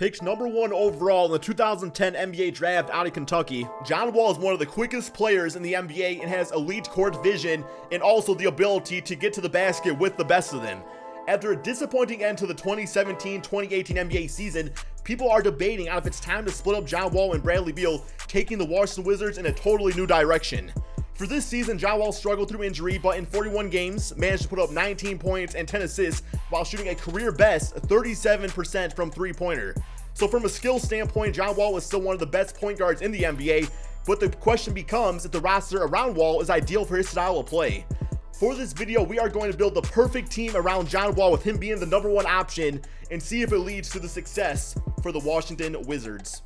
Picked #1 overall in the 2010 NBA draft out of Kentucky, John Wall is one of the quickest players in the NBA and has elite court vision and also the ability to get to the basket with the best of them. After a disappointing end to the 2017-2018 NBA season, people are debating on if it's time to split up John Wall and Bradley Beal, taking the Washington Wizards in a totally new direction. For this season, John Wall struggled through injury, but in 41 games, managed to put up 19 points and 10 assists while shooting a career best 37% from three-pointer. So from a skill standpoint, John Wall is still one of the best point guards in the NBA, but the question becomes if the roster around Wall is ideal for his style of play. For this video, we are going to build the perfect team around John Wall with him being the #1 option and see if it leads to the success for the Washington Wizards.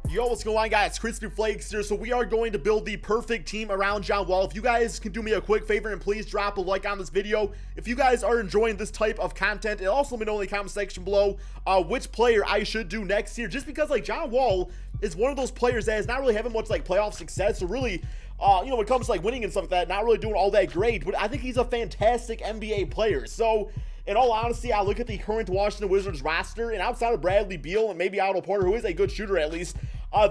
Yo, what's going on, guys? KrispyFlakes here. So we are going to build the perfect team around John Wall. If you guys can do me a quick favor and please drop a like on this video. If you guys are enjoying this type of content, and also let me know in the comment section below which player I should do next here. Just because John Wall is one of those players that is not really having much playoff success, or really when it comes to winning and stuff like that, not really doing all that great, but I think he's a fantastic NBA player. So in all honesty, I look at the current Washington Wizards roster, and outside of Bradley Beal and maybe Otto Porter, who is a good shooter at least,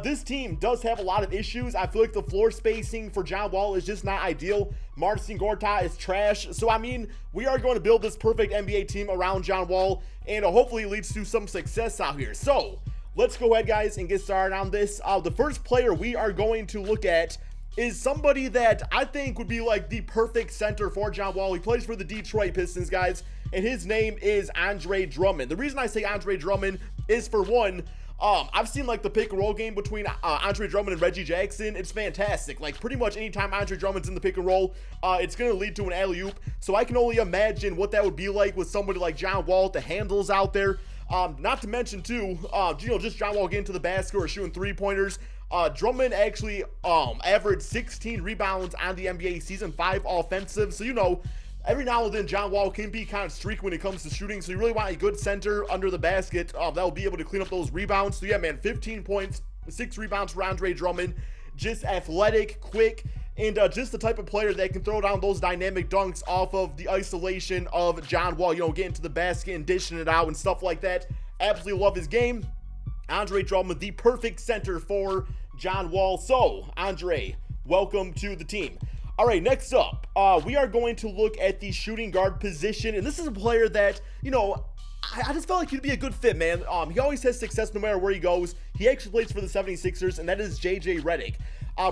this team does have a lot of issues. I feel like the floor spacing for John Wall is just not ideal. Marcin Gortat is trash. So, I mean, we are going to build this perfect NBA team around John Wall, and hopefully it leads to some success out here. So, let's go ahead, guys, and get started on this. The first player we are going to look at is somebody that I think would be the perfect center for John Wall. He plays for the Detroit Pistons, guys, and his name is Andre Drummond. The reason I say Andre Drummond is, for one, I've seen the pick and roll game between Andre Drummond and Reggie Jackson. It's fantastic. Pretty much anytime Andre Drummond's in the pick and roll, it's going to lead to an alley-oop. So I can only imagine what that would be like with somebody like John Wall, the handles out there. Not to mention too, just John Wall getting to the basket or shooting three-pointers. Drummond actually averaged 16 rebounds on the NBA season, 5 offensive. So every now and then John Wall can be kind of streaky when it comes to shooting, so you really want a good center under the basket that will be able to clean up those rebounds. So yeah, man, 15 points, 6 rebounds for Andre Drummond. Just athletic, quick, and just the type of player that can throw down those dynamic dunks off of the isolation of John Wall, getting to the basket and dishing it out and stuff like that. Absolutely love his game. Andre Drummond, the perfect center for John Wall. So, Andre, welcome to the team. All right, next up, we are going to look at the shooting guard position, and this is a player that, I just felt like he'd be a good fit, man. He always has success no matter where he goes. He actually plays for the 76ers, and that is JJ Redick.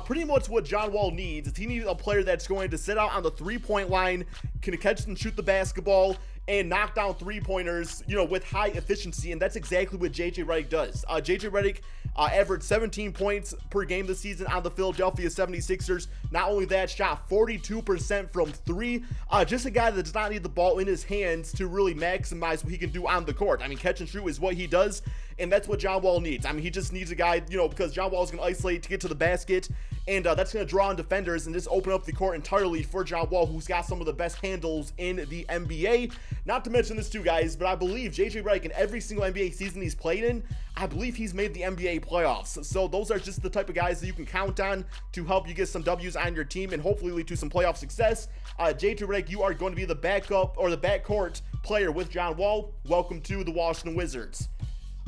Pretty much what John Wall needs is he needs a player that's going to sit out on the three-point line, can catch and shoot the basketball, and knock down three-pointers, with high efficiency, and that's exactly what JJ Redick does. JJ Redick averaged 17 points per game this season on the Philadelphia 76ers. Not only that, shot 42% from three. Just a guy that does not need the ball in his hands to really maximize what he can do on the court. I mean, catch and shoot is what he does, and that's what John Wall needs. I mean, he just needs a guy, because John Wall is going to isolate to get to the basket, and that's going to draw on defenders and just open up the court entirely for John Wall, who's got some of the best handles in the NBA. Not to mention this too, guys, but I believe JJ Redick in every single NBA season he's played in, I believe he's made the NBA playoffs. So those are just the type of guys that you can count on to help you get some W's on your team and hopefully lead to some playoff success. JJ Redick, you are going to be the backup or the backcourt player with John Wall. Welcome to the Washington Wizards.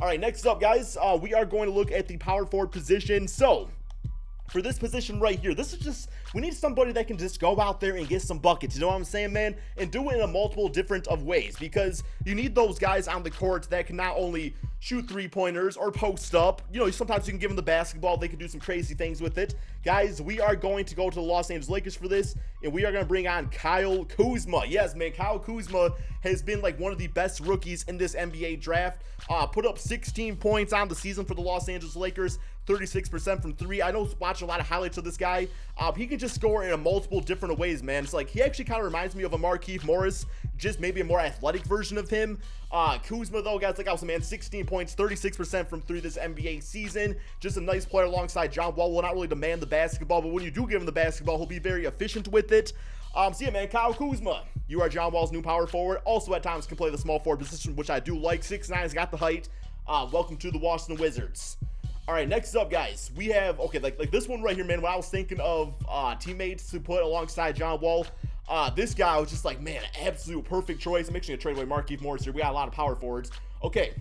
All right, next up, guys, we are going to look at the power forward position. So for this position right here, this is just, we need somebody that can just go out there and get some buckets, you know what I'm saying, man? And do it in a multiple different of ways, because you need those guys on the court that can not only shoot three-pointers or post up, sometimes you can give them the basketball, they can do some crazy things with it. Guys, we are going to go to the Los Angeles Lakers for this, and we are going to bring on Kyle Kuzma. Yes, man, Kyle Kuzma has been one of the best rookies in this NBA draft. Put up 16 points on the season for the Los Angeles Lakers, 36% from three. I know, watch a lot of highlights of this guy. He can just score in a multiple different ways, man. It's he actually kind of reminds me of a Markieff Morris, just maybe a more athletic version of him. Kuzma, though, guys, I was saying, man, 16 points, 36% from three this NBA season. Just a nice player alongside John Wall. Will not really demand the basketball, but when you do give him the basketball, he'll be very efficient with it. So yeah, man, Kyle Kuzma, you are John Wall's new power forward. Also at times can play the small forward position, which I do like. 6'9", got the height. Welcome to the Washington Wizards. All right, next up, guys, we have, okay, like this one right here, man, when I was thinking of teammates to put alongside John Wall, this guy was just man, absolute perfect choice. I'm actually going to trade away Markieff Morris here. We got a lot of power forwards. Okay,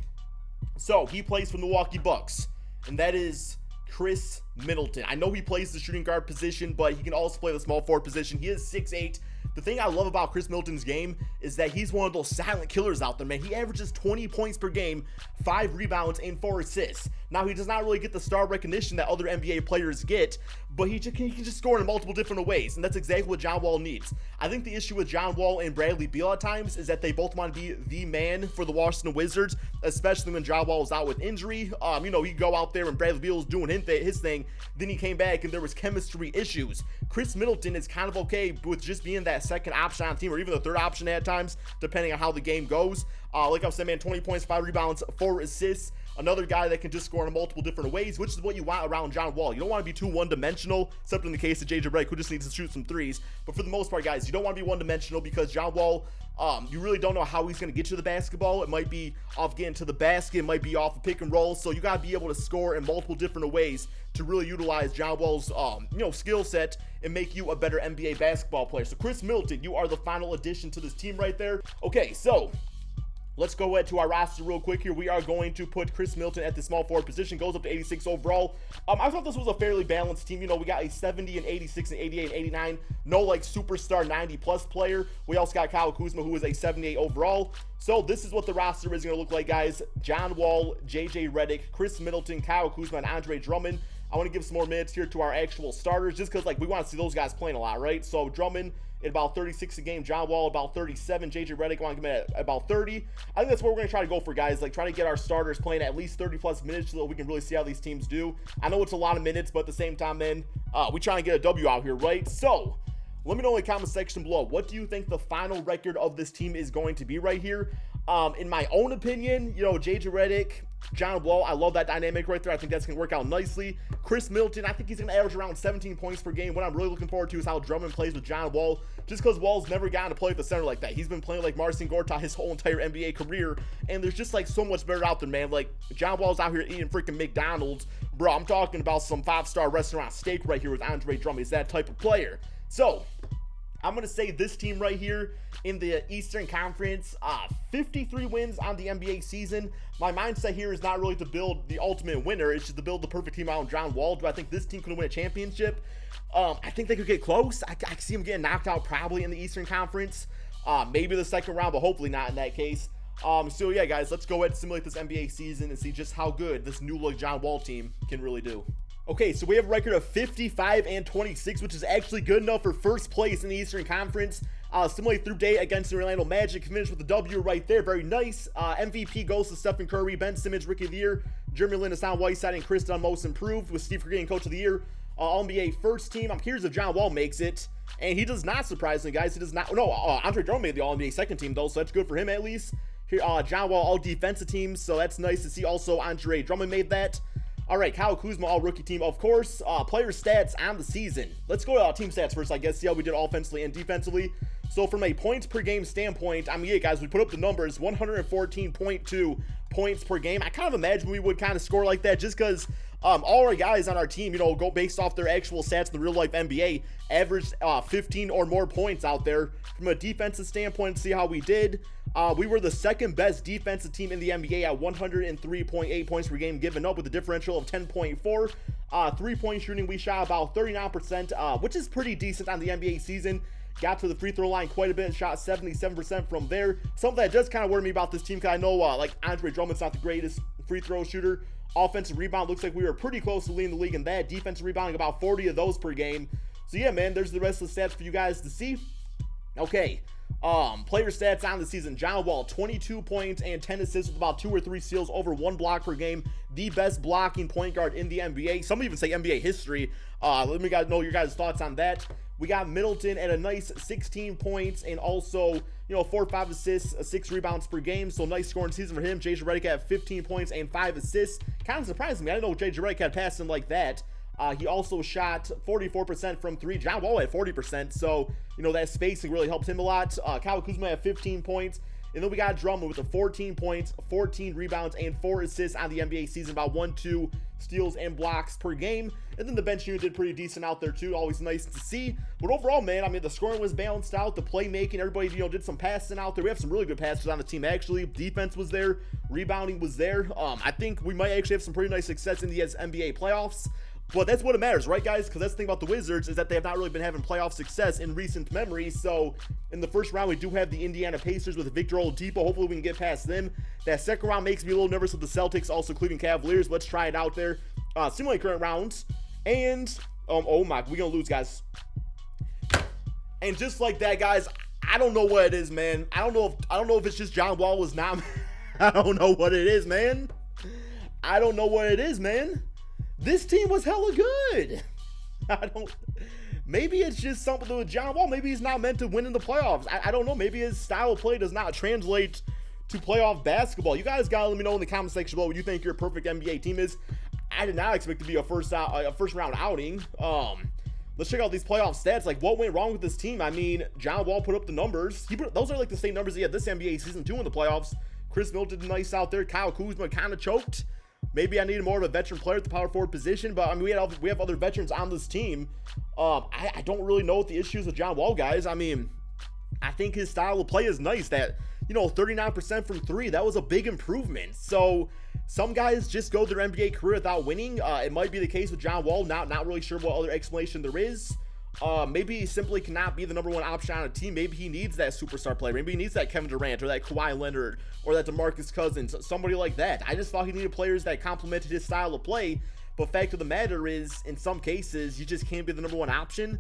So he plays for the Milwaukee Bucks, and that is Khris Middleton. I know he plays the shooting guard position, but he can also play the small forward position. He is 6'8". The thing I love about Khris Middleton's game is that he's one of those silent killers out there, man. He averages 20 points per game, 5 rebounds, and 4 assists. Now, he does not really get the star recognition that other NBA players get, but he can just score in multiple different ways, and that's exactly what John Wall needs. I think the issue with John Wall and Bradley Beal at times is that they both want to be the man for the Washington Wizards, especially when John Wall was out with injury. You know, he'd go out there and Bradley Beal was doing his thing, then he came back and there was chemistry issues. Khris Middleton is kind of okay with just being that second option on the team, or even the third option at times, depending on how the game goes. Like I said, man, 20 points, 5 rebounds, 4 assists. Another guy that can just score in multiple different ways, which is what you want around John Wall. You don't want to be too one-dimensional, except in the case of JJ Redick, who just needs to shoot some threes. But for the most part, guys, you don't want to be one-dimensional because John Wall, you really don't know how he's going to get you the basketball. It might be off getting to the basket. It might be off a pick and roll. So you got to be able to score in multiple different ways to really utilize John Wall's, skill set and make you a better NBA basketball player. So Khris Middleton, you are the final addition to this team right there. Okay, so let's go ahead to our roster real quick here. We are going to put Khris Middleton at the small forward position. Goes up to 86 overall. I thought this was a fairly balanced team. You know, we got a 70 and 86 and 88 and 89. No, like, superstar 90-plus player. We also got Kyle Kuzma, who is a 78 overall. So this is what the roster is going to look like, guys. John Wall, JJ Redick, Khris Middleton, Kyle Kuzma, and Andre Drummond. I want to give some more minutes here to our actual starters just because, like, we want to see those guys playing a lot, right? So Drummond at about 36 a game, John Wall about 37, JJ Redick, I want to give him at about 30. I think that's what we're going to try to go for, guys. Like, try to get our starters playing at least 30-plus minutes so that we can really see how these teams do. I know it's a lot of minutes, but at the same time, man, we trying to get a W out here, right? So let me know in the comment section below, what do you think the final record of this team is going to be right here? In my own opinion, you know, JJ Redick, John Wall, I love that dynamic right there. I think that's going to work out nicely. Khris Middleton, I think he's going to average around 17 points per game. What I'm really looking forward to is how Drummond plays with John Wall, just because Wall's never gotten to play at the center like that. He's been playing like Marcin Gortat his whole entire NBA career, and there's just like so much better out there, man. Like, John Wall's out here eating freaking McDonald's. Bro, I'm talking about some 5-star restaurant steak right here with Andre Drummond. He's that type of player. So I'm going to say this team right here in the Eastern Conference, 53 wins on the NBA season. My mindset here is not really to build the ultimate winner. It's just to build the perfect team around John Wall. Do I think this team could win a championship? I think they could get close. I see them getting knocked out probably in the Eastern Conference. Maybe the second round, but hopefully not in that case. So yeah, guys, let's go ahead and simulate this NBA season and see just how good this new look John Wall team can really do. Okay, so we have a record of 55 and 26, which is actually good enough for first place in the Eastern Conference. Simulate through day against the Orlando Magic, finished with a W right there. Very nice. MVP goes to Stephen Curry, Ben Simmons, Rookie of the Year, Jeremy Lin, Hassan Whiteside, and Chris Dunn, Most Improved, with Steve Kerr getting Coach of the Year. All-NBA first team. I'm curious if John Wall makes it, and he does not, surprisingly, guys. He does not. No, Andre Drummond made the All-NBA second team, though, so that's good for him at least. Here, John Wall, all defensive teams, so that's nice to see. Also, Andre Drummond made that. All right, Kyle Kuzma, all rookie team, of course. Player stats on the season. Let's go to team stats first, I guess, see how we did offensively and defensively. So from a points per game standpoint, I mean, yeah, guys, we put up the numbers, 114.2 points per game. I kind of imagine we would kind of score like that just because all our guys on our team, you know, go based off their actual stats in the real life NBA, averaged 15 or more points out there. From a defensive standpoint, see how we did. We were the second best defensive team in the NBA at 103.8 points per game given up with a differential of 10.4. 3-point shooting, we shot about 39%, which is pretty decent on the NBA season. Got to the free throw line quite a bit, shot 77% from there. Something that does kind of worry me about this team, because I know like Andre Drummond's not the greatest free throw shooter. Offensive rebound, looks like we were pretty close to leading the league in that. Defensive rebounding, about 40 of those per game. So yeah, man, there's the rest of the stats for you guys to see. Okay, player stats on the season. John Wall, 22 points and 10 assists with about 2 or 3 steals, over 1 block per game. The best blocking point guard in the NBA. Some even say NBA history. Let me know your guys' thoughts on that. We got Middleton at a nice 16 points and also, you know, 4 or 5 assists, 6 rebounds per game. So nice scoring season for him. JJ Redick at 15 points and 5 assists. Kind of surprising me. I didn't know JJ Redick had passed him like that. He also shot 44% from 3. John Wall at 40%. So, you know, that spacing really helped him a lot. Kyle Kuzma at 15 points. And then we got Drummond with the 14 points, 14 rebounds, and 4 assists on the NBA season. About 1-2 steals and blocks per game. And then the bench unit did pretty decent out there too. Always nice to see. But overall, man, I mean, the scoring was balanced out. The playmaking, everybody, you know, did some passing out there. We have some really good passers on the team, actually. Defense was there. Rebounding was there. I think we might actually have some pretty nice success in the NBA playoffs. But that's what it matters, right, guys? Because that's the thing about the Wizards is that they have not really been having playoff success in recent memory. So in the first round, we do have the Indiana Pacers with Victor Oladipo. Hopefully we can get past them. That second round makes me a little nervous with the Celtics, also Cleveland Cavaliers. Let's try it out there. Simulate current rounds. And, oh my, we're going to lose, guys. And just like that, guys, I don't know what it is, man. I don't know if it's just John Wall was not. I don't know what it is, man. I don't know what it is, man. This team was hella good. Maybe it's just something to do with John Wall. Maybe he's not meant to win in the playoffs. I don't know. Maybe his style of play does not translate to playoff basketball. You guys gotta let me know in the comment section below what you think your perfect NBA team is. I did not expect it to be a first round outing. Let's check out these playoff stats. Like, what went wrong with this team? I mean, John Wall put up the numbers. Those are like the same numbers he had this NBA season 2 in the playoffs. Chris Middleton did nice out there. Kyle Kuzma kind of choked. Maybe I needed more of a veteran player at the power forward position, but I mean, we have other veterans on this team. I don't really know what the issue is with John Wall, guys. I mean, I think his style of play is nice. That, you know, 39% from 3, that was a big improvement. So some guys just go their NBA career without winning. It might be the case with John Wall. Not really sure what other explanation there is. Maybe he simply cannot be the number 1 option on a team. Maybe he needs that superstar player. Maybe he needs that Kevin Durant or that Kawhi Leonard or that DeMarcus Cousins, somebody like that. I just thought he needed players that complemented his style of play. But fact of the matter is, in some cases, you just can't be the number 1 option.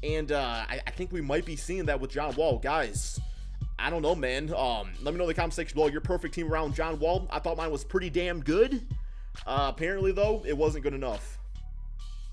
And I think we might be seeing that with John Wall. Guys, I don't know, man. Let me know in the comment section below your perfect team around John Wall. I thought mine was pretty damn good. Apparently, though, it wasn't good enough.